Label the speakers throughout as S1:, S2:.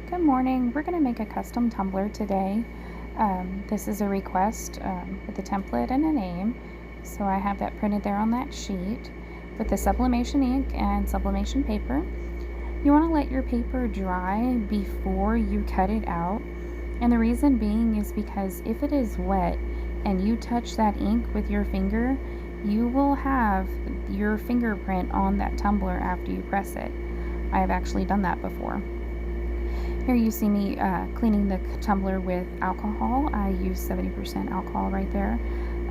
S1: Good morning. We're going to make a custom tumbler today. This is a request with a template and a name. So I have that printed there on that sheet with the sublimation ink and sublimation paper. You want to let your paper dry before you cut it out. And the reason being is because if it is wet and you touch that ink with your finger, you will have your fingerprint on that tumbler after you press it. I have actually done that before. Here you see me cleaning the tumbler with alcohol. I use 70% alcohol right there.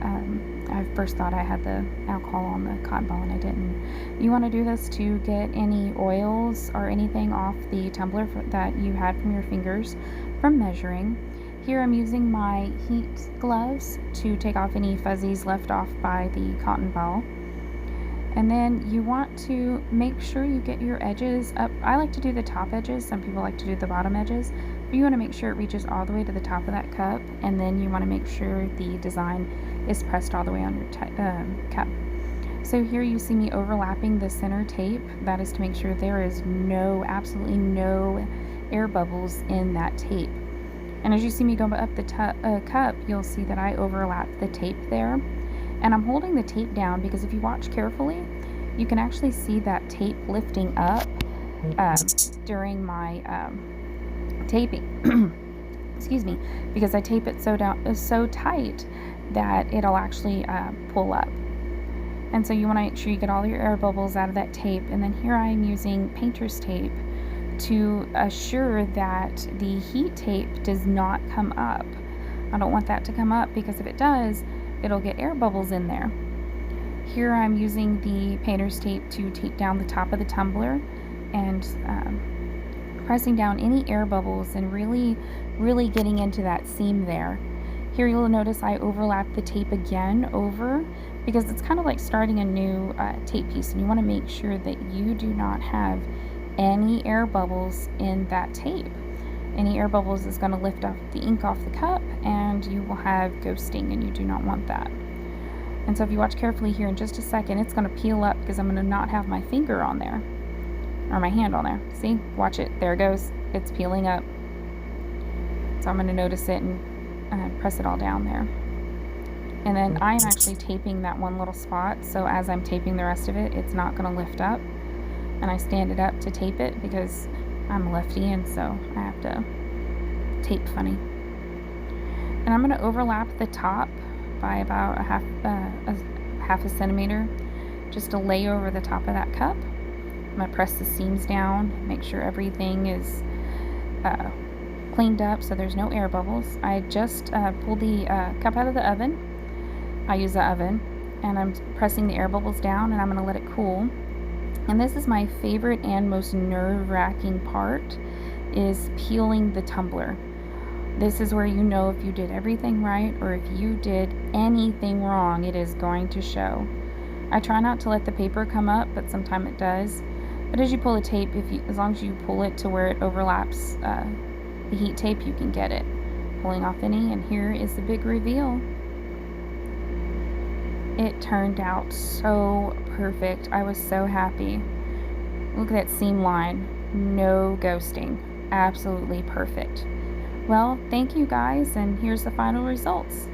S1: I first thought I had the alcohol on the cotton ball and I didn't. You want to do this to get any oils or anything off the tumbler that you had from your fingers from measuring. Here I'm using my heat gloves to take off any fuzzies left off by the cotton ball. And then you want to make sure you get your edges up. I like to do the top edges. Some people like to do the bottom edges. But you want to make sure it reaches all the way to the top of that cup. And then you want to make sure the design is pressed all the way on your cup. So here you see me overlapping the center tape. That is to make sure there is absolutely no air bubbles in that tape. And as you see me go up the cup, you'll see that I overlap the tape there. And I'm holding the tape down because if you watch carefully, you can actually see that tape lifting up during my taping. Excuse me, because I tape it so tight that it'll actually pull up. And so you want to make sure you get all your air bubbles out of that tape. And then here I am using painter's tape to assure that the heat tape does not come up. I don't want that to come up because if it does, it'll get air bubbles in there. Here I'm using the painter's tape to tape down the top of the tumbler and pressing down any air bubbles and really getting into that seam there. Here you'll notice I overlap the tape again over because it's kind of like starting a new tape piece, and you want to make sure that you do not have any air bubbles in that tape. Any air bubbles is going to lift up the ink off the cup and you will have ghosting, and you do not want that. And so if you watch carefully here in just a second, it's going to peel up because I'm going to not have my finger on there or my hand on there. See, watch it, there it goes, it's peeling up. So I'm going to notice it and press it all down there. And then I'm actually taping that one little spot, so as I'm taping the rest of it, it's not going to lift up. And I stand it up to tape it because I'm lefty, and so I have to tape funny. And I'm going to overlap the top by about a half a centimeter just to lay over the top of that cup. I'm going to press the seams down, make sure everything is cleaned up so there's no air bubbles. I just pulled the cup out of the oven. I use the oven, and I'm pressing the air bubbles down, and I'm going to let it cool. And this is my favorite and most nerve-wracking part, is peeling the tumbler. This is where you know if you did everything right or if you did anything wrong. It is going to show. I try not to let the paper come up, but sometimes it does. But as you pull the tape, as long as you pull it to where it overlaps the heat tape, you can get it. Pulling off any, and here is the big reveal. It turned out so perfect. I was so happy. Look at that seam line. No ghosting. Absolutely perfect. Well, thank you guys, and here's the final results.